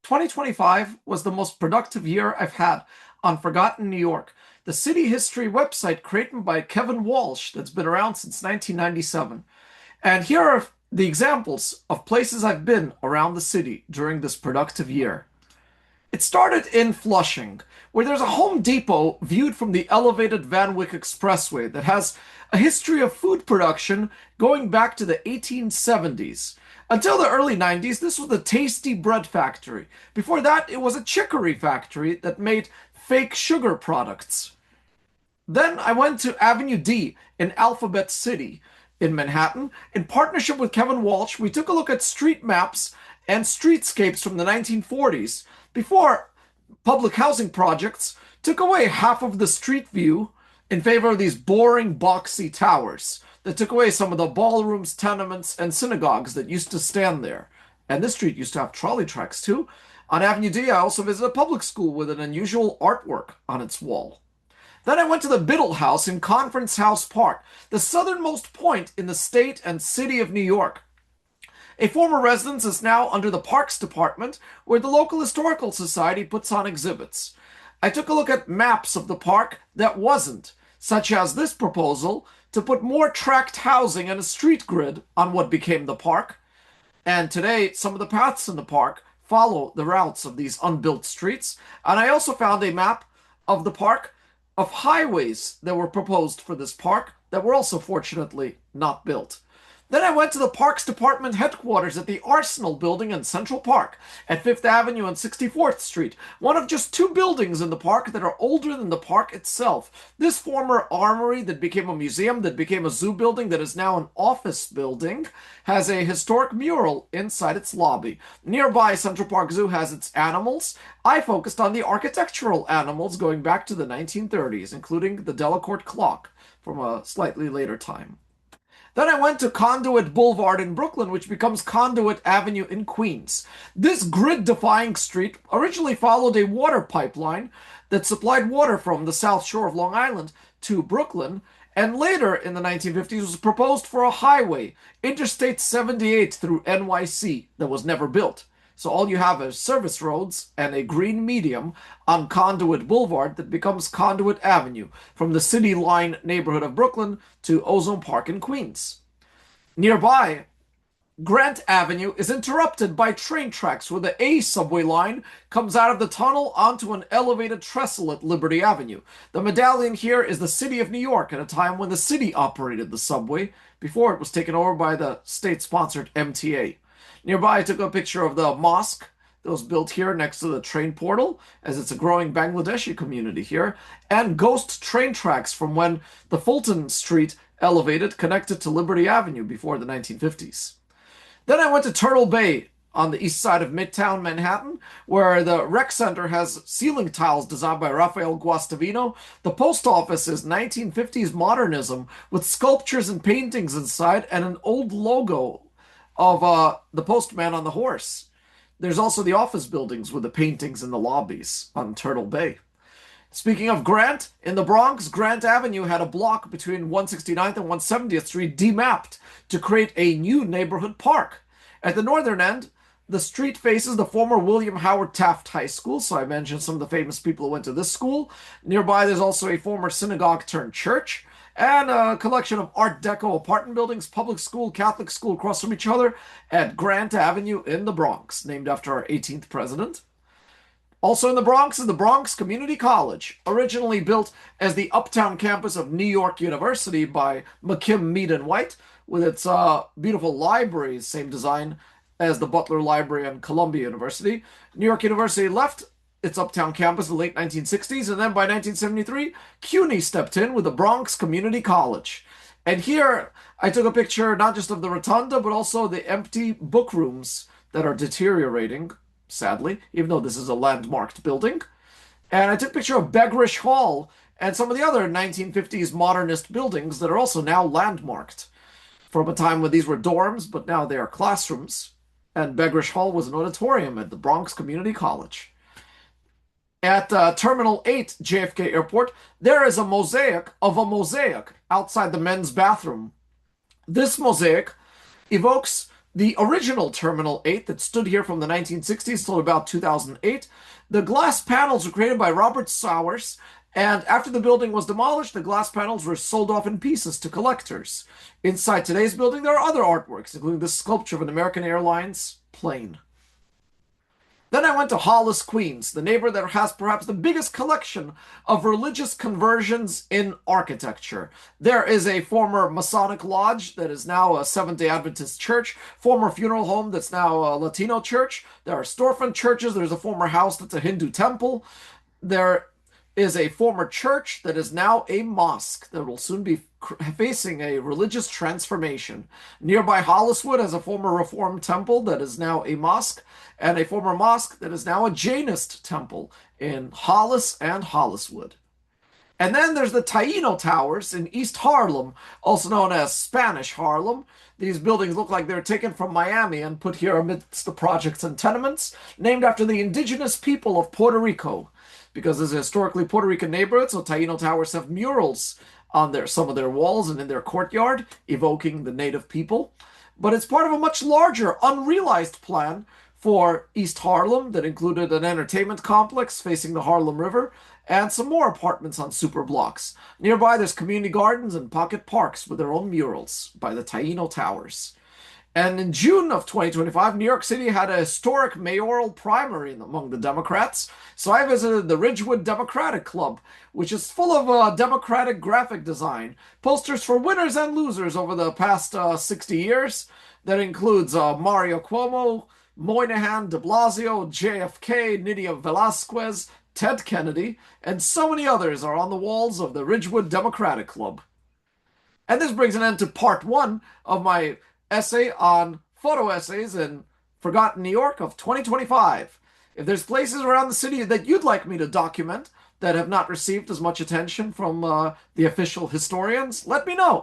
2025 was the most productive year I've had on Forgotten New York, the city history website created by Kevin Walsh that's been around since 1997. And here are the examples of places I've been around the city during this productive year. It started in Flushing, where there's a Home Depot viewed from the elevated Van Wyck Expressway that has a history of food production going back to the 1870s. Until the early 90s, this was the Tasty Bread Factory. Before that, it was a chicory factory that made fake sugar products. Then I went to Avenue D in Alphabet City in Manhattan. In partnership with Kevin Walsh, we took a look at street maps and streetscapes from the 1940s, before public housing projects took away half of the street view in favor of these boring, boxy towers that took away some of the ballrooms, tenements, and synagogues that used to stand there. And this street used to have trolley tracks too. On Avenue D, I also visited a public school with an unusual artwork on its wall. Then I went to the Biddle House in Conference House Park, the southernmost point in the state and city of New York. A former residence is now under the Parks Department, where the local historical society puts on exhibits. I took a look at maps of the park that wasn't, such as this proposal to put more tract housing and a street grid on what became the park. And today, some of the paths in the park follow the routes of these unbuilt streets. And I also found a map of the park of highways that were proposed for this park that were also fortunately not built. Then I went to the Parks Department headquarters at the Arsenal Building in Central Park at 5th Avenue and 64th Street, one of just two buildings in the park that are older than the park itself. This former armory that became a museum, that became a zoo building, that is now an office building, has a historic mural inside its lobby. Nearby, Central Park Zoo has its animals. I focused on the architectural animals going back to the 1930s, including the Delacorte clock from a slightly later time. Then I went to Conduit Boulevard in Brooklyn, which becomes Conduit Avenue in Queens. This grid-defying street originally followed a water pipeline that supplied water from the South Shore of Long Island to Brooklyn, and later in the 1950s was proposed for a highway, Interstate 78 through NYC, that was never built. So all you have is service roads and a green medium on Conduit Boulevard that becomes Conduit Avenue from the City Line neighborhood of Brooklyn to Ozone Park in Queens. Nearby, Grant Avenue is interrupted by train tracks where the A subway line comes out of the tunnel onto an elevated trestle at Liberty Avenue. The medallion here is the city of New York at a time when the city operated the subway before it was taken over by the state-sponsored MTA. Nearby, I took a picture of the mosque that was built here next to the train portal, as it's a growing Bangladeshi community here, and ghost train tracks from when the Fulton Street elevated connected to Liberty Avenue before the 1950s. Then I went to Turtle Bay on the east side of Midtown Manhattan, where the rec center has ceiling tiles designed by Rafael Guastavino. The post office is 1950s modernism with sculptures and paintings inside and an old logo of the postman on the horse. There's also the office buildings with the paintings in the lobbies on Turtle Bay. Speaking of Grant, in the Bronx, Grant Avenue had a block between 169th and 170th Street demapped to create a new neighborhood park. At the northern end, the street faces the former William Howard Taft High School, so I mentioned some of the famous people who went to this school. Nearby, there's also a former synagogue turned church, and a collection of Art Deco apartment buildings, public school, Catholic school across from each other at Grant Avenue in the Bronx, named after our 18th president. Also in the Bronx is the Bronx Community College, originally built as the uptown campus of New York University by McKim, Mead, and White, with its beautiful libraries, same design as the Butler Library and Columbia University. New York University left its uptown campus in the late 1960s, and then by 1973, CUNY stepped in with the Bronx Community College. And here, I took a picture not just of the rotunda, but also the empty book rooms that are deteriorating, sadly, even though this is a landmarked building. And I took a picture of Begrish Hall and some of the other 1950s modernist buildings that are also now landmarked, from a time when these were dorms, but now they are classrooms. And Begrish Hall was an auditorium at the Bronx Community College. At Terminal 8 JFK Airport, there is a mosaic of a mosaic outside the men's bathroom. This mosaic evokes the original Terminal 8 that stood here from the 1960s till about 2008. The glass panels were created by Robert Sowers, and after the building was demolished, the glass panels were sold off in pieces to collectors. Inside today's building, there are other artworks, including this sculpture of an American Airlines plane. Then I went to Hollis, Queens, the neighborhood that has perhaps the biggest collection of religious conversions in architecture. There is a former Masonic lodge that is now a Seventh-day Adventist church, former funeral home that's now a Latino church. There are storefront churches. There's a former house that's a Hindu temple. There is a former church that is now a mosque that will soon be facing a religious transformation. Nearby Holliswood has a former Reformed temple that is now a mosque, and a former mosque that is now a Jainist temple in Hollis and Holliswood. And then there's the Taino Towers in East Harlem, also known as Spanish Harlem. These buildings look like they're taken from Miami and put here amidst the projects and tenements, named after the indigenous people of Puerto Rico. Because it's a historically Puerto Rican neighborhood, so Taino Towers have murals on some of their walls and in their courtyard, evoking the native people. But it's part of a much larger, unrealized plan for East Harlem that included an entertainment complex facing the Harlem River and some more apartments on super blocks. Nearby, there's community gardens and pocket parks with their own murals by the Taino Towers. And in June of 2025, New York City had a historic mayoral primary among the Democrats. So I visited the Ridgewood Democratic Club, which is full of Democratic graphic design, posters for winners and losers over the past 60 years. That includes Mario Cuomo, Moynihan, de Blasio, JFK, Nydia Velázquez, Ted Kennedy, and so many others are on the walls of the Ridgewood Democratic Club. And this brings an end to part one of my essay on photo essays in Forgotten New York of 2025. If there's places around the city that you'd like me to document that have not received as much attention from the official historians, let me know.